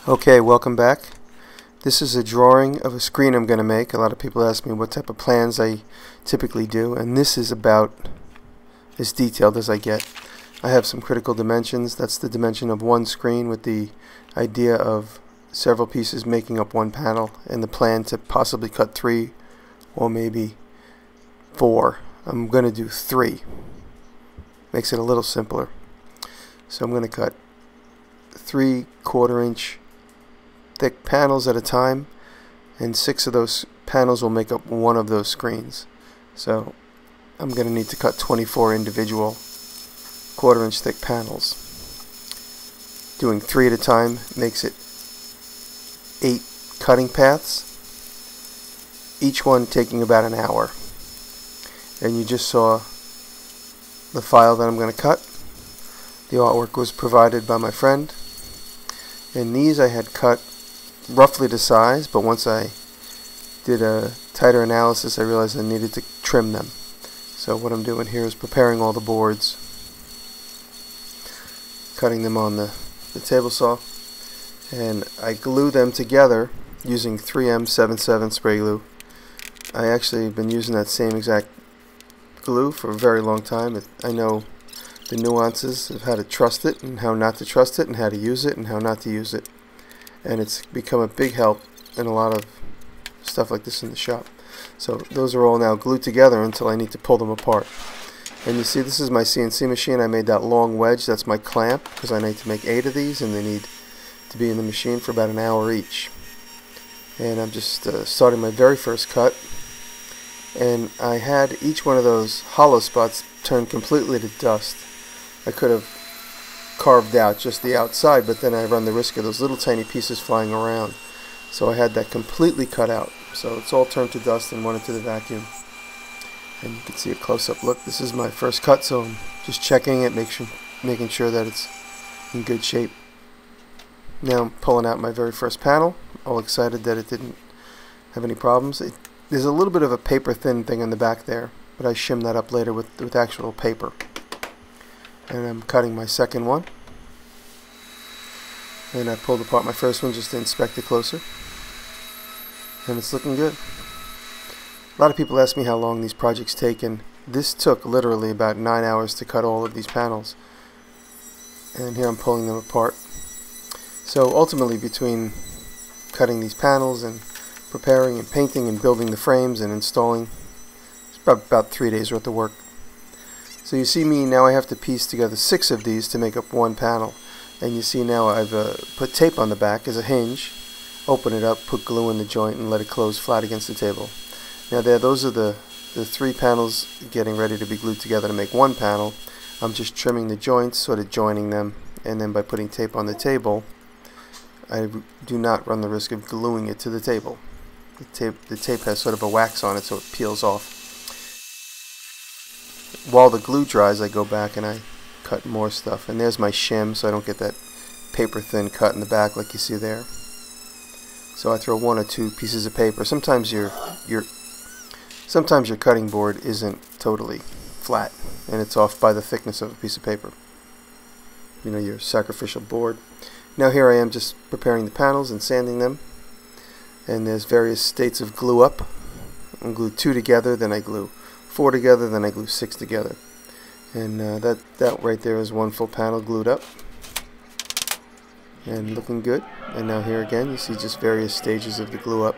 Okay, welcome back. This is a drawing of a screen I'm going to make. A lot of people ask me what type of plans I typically do, and this is about as detailed as I get. I have some critical dimensions. That's the dimension of one screen with the idea of several pieces making up one panel, and the plan to possibly cut 3 or maybe 4. I'm going to do 3. Makes it a little simpler. So I'm going to cut 3/4 inch thick panels at a time, and 6 of those panels will make up one of those screens. So I'm going to need to cut 24 individual 1/4 inch thick panels. Doing 3 at a time makes it 8 cutting paths, each one taking about an hour. And you just saw the file that I'm going to cut. The artwork was provided by my friend, and these I had cut roughly to size, but once I did a tighter analysis I realized I needed to trim them. So what I'm doing here is preparing all the boards, cutting them on the table saw, and I glue them together using 3M77 spray glue. I actually have been using that same exact glue for a very long time. I know the nuances of how to trust it and how not to trust it, and how to use it and how not to use it. And it's become a big help in a lot of stuff like this in the shop. So those are all now glued together until I need to pull them apart. And you see, this is my CNC machine. I made that long wedge. That's my clamp, because I need to make 8 of these, and they need to be in the machine for about an hour each. And I'm just starting my very first cut. And I had each one of those hollow spots turned completely to dust. I could have carved out just the outside, but then I run the risk of those little tiny pieces flying around. So I had that completely cut out. So it's all turned to dust and went into the vacuum. And you can see a close-up look. This is my first cut, so I'm just checking it, making sure that it's in good shape. Now I'm pulling out my very first panel, all excited that it didn't have any problems. There's a little bit of a paper thin thing in the back there, but I shimmed that up later with actual paper. And I'm cutting my second one, and I pulled apart my first one just to inspect it closer, and it's looking good. A lot of people ask me how long these projects take, and this took literally about 9 hours to cut all of these panels, and here I'm pulling them apart. So ultimately, between cutting these panels and preparing and painting and building the frames and installing, it's about 3 days worth of work. So you see me now, I have to piece together 6 of these to make up one panel. And you see now I've put tape on the back as a hinge, open it up, put glue in the joint, and let it close flat against the table. Now those are the 3 panels getting ready to be glued together to make one panel. I'm just trimming the joints, sort of joining them, and then by putting tape on the table, I do not run the risk of gluing it to the table. The tape has sort of a wax on it, so it peels off. While the glue dries, I go back and I cut more stuff, and there's my shim, so I don't get that paper thin cut in the back like you see there. So I throw 1 or 2 pieces of paper. Sometimes your cutting board isn't totally flat, and it's off by the thickness of a piece of paper. You know, your sacrificial board. Now here I am just preparing the panels and sanding them, and there's various states of glue up. I glue 2 together, then I glue 4 together, then I glue 6 together. And that right there is one full panel glued up and looking good. And now here again you see just various stages of the glue up,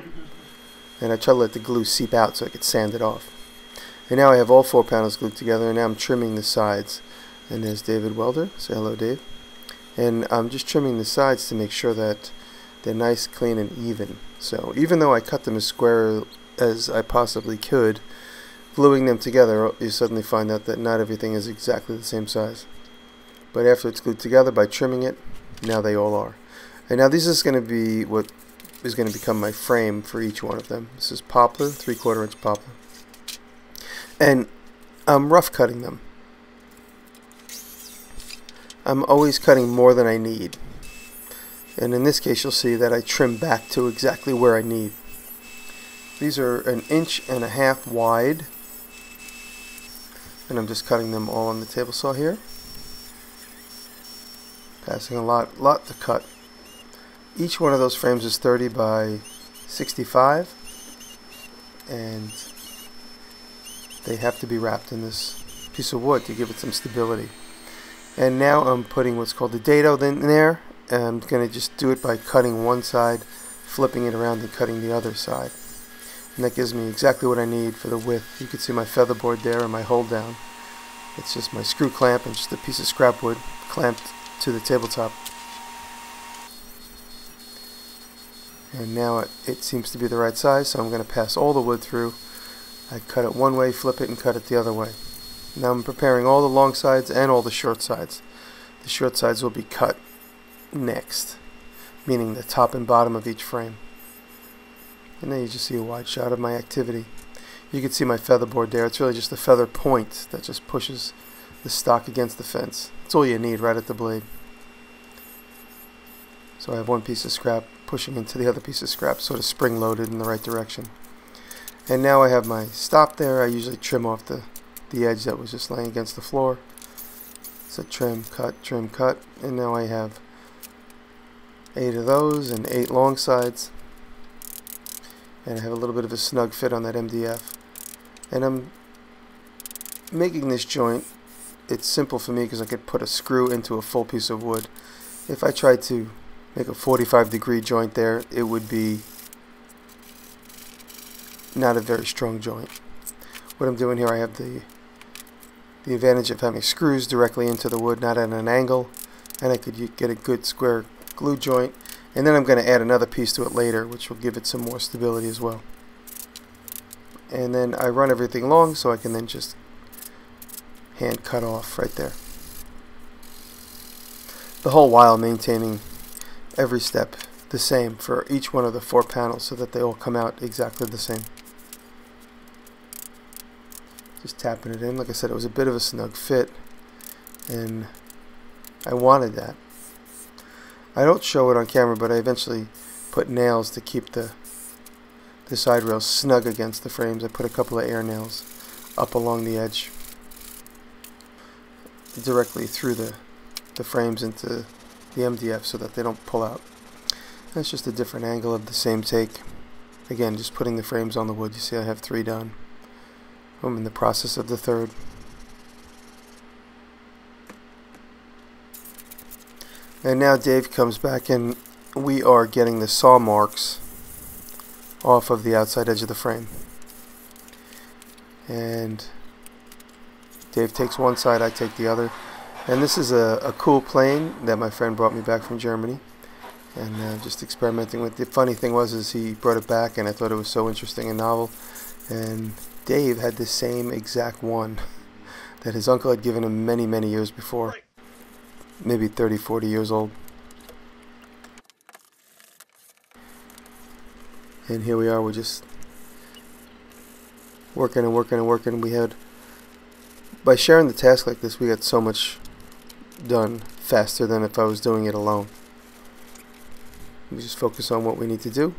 and I try to let the glue seep out so I could sand it off. And now I have all 4 panels glued together, and now I'm trimming the sides. And there's David Welder. Say hello, Dave. And I'm just trimming the sides to make sure that they're nice, clean, and even. So even though I cut them as square as I possibly could, gluing them together, you suddenly find out that not everything is exactly the same size. But after it's glued together, by trimming it, now they all are. And now this is going to be what is going to become my frame for each one of them. This is poplar, 3/4 inch poplar. And I'm rough cutting them. I'm always cutting more than I need. And in this case you'll see that I trim back to exactly where I need. These are 1.5 inches wide, and I'm just cutting them all on the table saw here. Passing a lot to cut. Each one of those frames is 30 by 65, and they have to be wrapped in this piece of wood to give it some stability. And now I'm putting what's called the dado in there, and I'm going to just do it by cutting one side, flipping it around, and cutting the other side. And that gives me exactly what I need for the width. You can see my featherboard there and my hold down. It's just my screw clamp and just a piece of scrap wood clamped to the tabletop. And now it seems to be the right size, so I'm going to pass all the wood through. I cut it one way, flip it, and cut it the other way. Now I'm preparing all the long sides and all the short sides. The short sides will be cut next, meaning the top and bottom of each frame. And then you just see a wide shot of my activity. You can see my featherboard there. It's really just a feather point that just pushes the stock against the fence. That's all you need right at the blade. So I have one piece of scrap pushing into the other piece of scrap, sort of spring loaded in the right direction. And now I have my stop there. I usually trim off the edge that was just laying against the floor. So trim, cut, and now I have 8 of those and 8 long sides. And I have a little bit of a snug fit on that MDF. And I'm making this joint, it's simple for me because I could put a screw into a full piece of wood. If I tried to make a 45-degree joint there, it would be not a very strong joint. What I'm doing here, I have the advantage of having screws directly into the wood, not at an angle, and I could get a good square glue joint. And then I'm going to add another piece to it later, which will give it some more stability as well. And then I run everything long so I can then just hand cut off right there. The whole while maintaining every step the same for each one of the 4 panels so that they all come out exactly the same. Just tapping it in. Like I said, it was a bit of a snug fit, and I wanted that. I don't show it on camera, but I eventually put nails to keep the side rails snug against the frames. I put a couple of air nails up along the edge directly through the frames into the MDF so that they don't pull out. That's just a different angle of the same take. Again, just putting the frames on the wood. You see I have 3 done. I'm in the process of the 3rd. And now Dave comes back and we are getting the saw marks off of the outside edge of the frame. And Dave takes one side, I take the other. And this is a cool plane that my friend brought me back from Germany. And just experimenting with it. The funny thing was he brought it back and I thought it was so interesting and novel. And Dave had the same exact one that his uncle had given him many, many years before. Maybe 30, 40 years old. And here we are, we're just working and working and working. By sharing the task like this, we got so much done faster than if I was doing it alone. We just focus on what we need to do,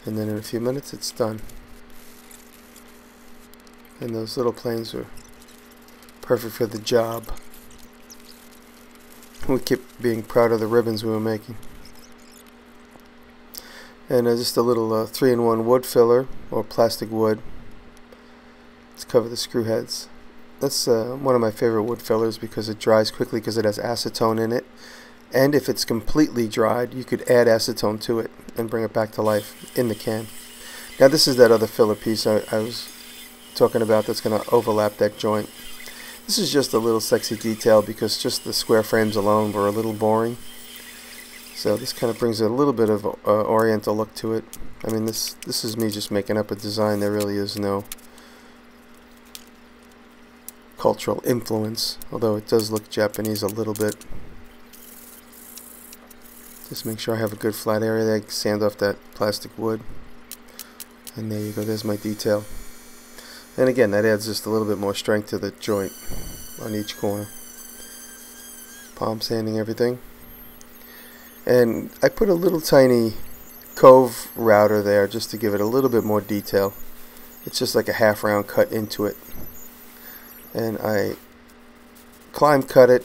and then in a few minutes it's done. And those little planes are perfect for the job. We kept being proud of the ribbons we were making. And just a little 3-in-1 wood filler, or plastic wood, to cover the screw heads. That's one of my favorite wood fillers because it dries quickly because it has acetone in it. And if it's completely dried, you could add acetone to it and bring it back to life in the can. Now this is that other filler piece I was talking about that's going to overlap that joint. This is just a little sexy detail because just the square frames alone were a little boring. So this kind of brings a little bit of oriental look to it. I mean, this is me just making up a design. There really is no cultural influence, although it does look Japanese a little bit. Just make sure I have a good flat area there. Sand off that plastic wood. And there you go, there's my detail. And again, that adds just a little bit more strength to the joint on each corner. Palm sanding everything. And I put a little tiny cove router there just to give it a little bit more detail. It's just like a half round cut into it. And I climb cut it,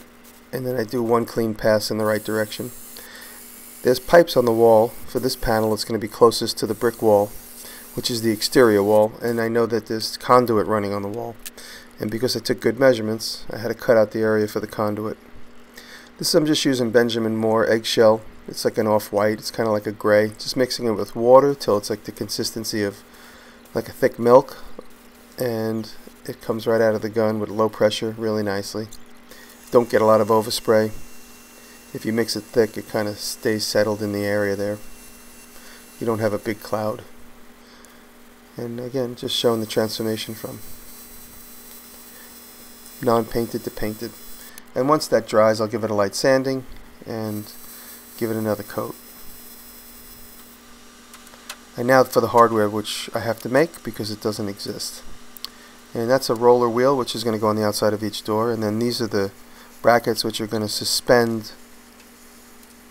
and then I do one clean pass in the right direction. There's pipes on the wall. For this panel, it's going to be closest to the brick wall, which is the exterior wall, and I know that there's conduit running on the wall. And because I took good measurements, I had to cut out the area for the conduit. This I'm just using Benjamin Moore eggshell. It's like an off-white, it's kind of like a gray. Just mixing it with water till it's like the consistency of like a thick milk, and it comes right out of the gun with low pressure really nicely. Don't get a lot of overspray. If you mix it thick, it kind of stays settled in the area there. You don't have a big cloud. And again, just showing the transformation from non-painted to painted. And once that dries, I'll give it a light sanding and give it another coat. And now for the hardware, which I have to make because it doesn't exist. And that's a roller wheel, which is going to go on the outside of each door. And then these are the brackets which are going to suspend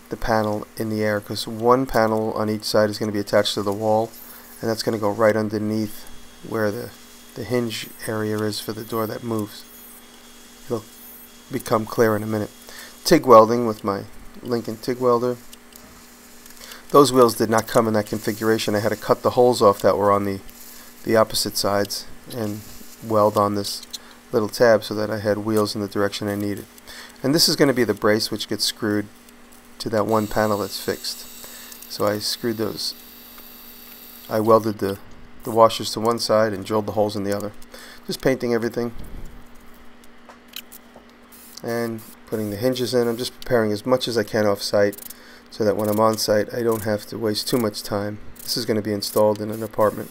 the panel in the air, because one panel on each side is going to be attached to the wall, and that's going to go right underneath where the hinge area is for the door that moves. It'll become clear in a minute. TIG welding with my Lincoln TIG welder. Those wheels did not come in that configuration. I had to cut the holes off that were on the opposite sides and weld on this little tab so that I had wheels in the direction I needed. And this is going to be the brace which gets screwed to that one panel that's fixed. So I screwed those. I welded the washers to one side and drilled the holes in the other. Just painting everything and putting the hinges in. I'm just preparing as much as I can off site so that when I'm on site I don't have to waste too much time. This is going to be installed in an apartment.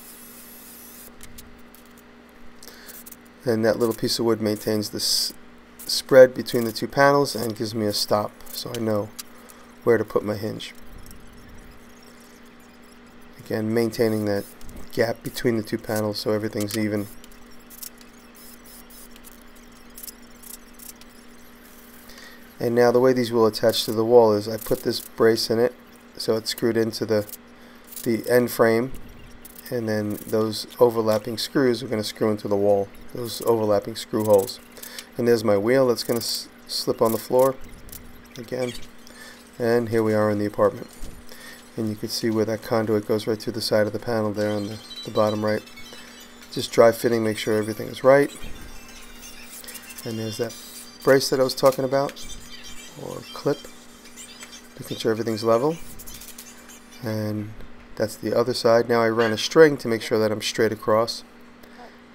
And that little piece of wood maintains this spread between the two panels and gives me a stop so I know where to put my hinge. Again, maintaining that gap between the two panels so everything's even. And now the way these will attach to the wall is I put this brace in it so it's screwed into the end frame, and then those overlapping screws are going to screw into the wall, those overlapping screw holes. And there's my wheel that's going to slip on the floor again. And here we are in the apartment. And you can see where that conduit goes right through the side of the panel there on the bottom right. Just dry fitting, make sure everything is right. And there's that brace that I was talking about, or clip, making sure everything's level. And that's the other side. Now I ran a string to make sure that I'm straight across.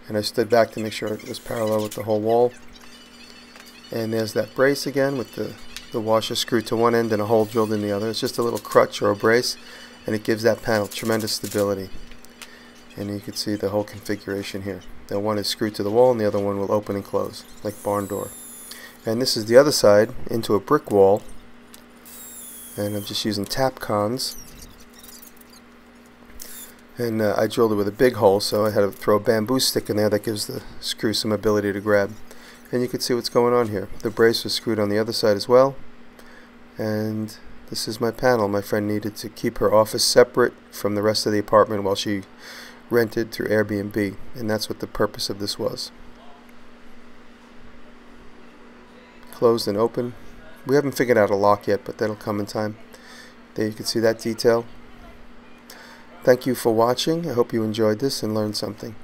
And I stood back to make sure it was parallel with the whole wall. And there's that brace again with the washer screwed to one end and a hole drilled in the other. It's just a little crutch or a brace, and it gives that panel tremendous stability. And you can see the whole configuration here. The one is screwed to the wall and the other one will open and close like barn door. And this is the other side into a brick wall, and I'm just using tap cons. And I drilled it with a big hole, so I had to throw a bamboo stick in there that gives the screw some ability to grab. And you can see what's going on here. The brace was screwed on the other side as well. And this is my panel. My friend needed to keep her office separate from the rest of the apartment while she rented through Airbnb. And that's what the purpose of this was. Closed and open. We haven't figured out a lock yet, but that'll come in time. There you can see that detail. Thank you for watching. I hope you enjoyed this and learned something.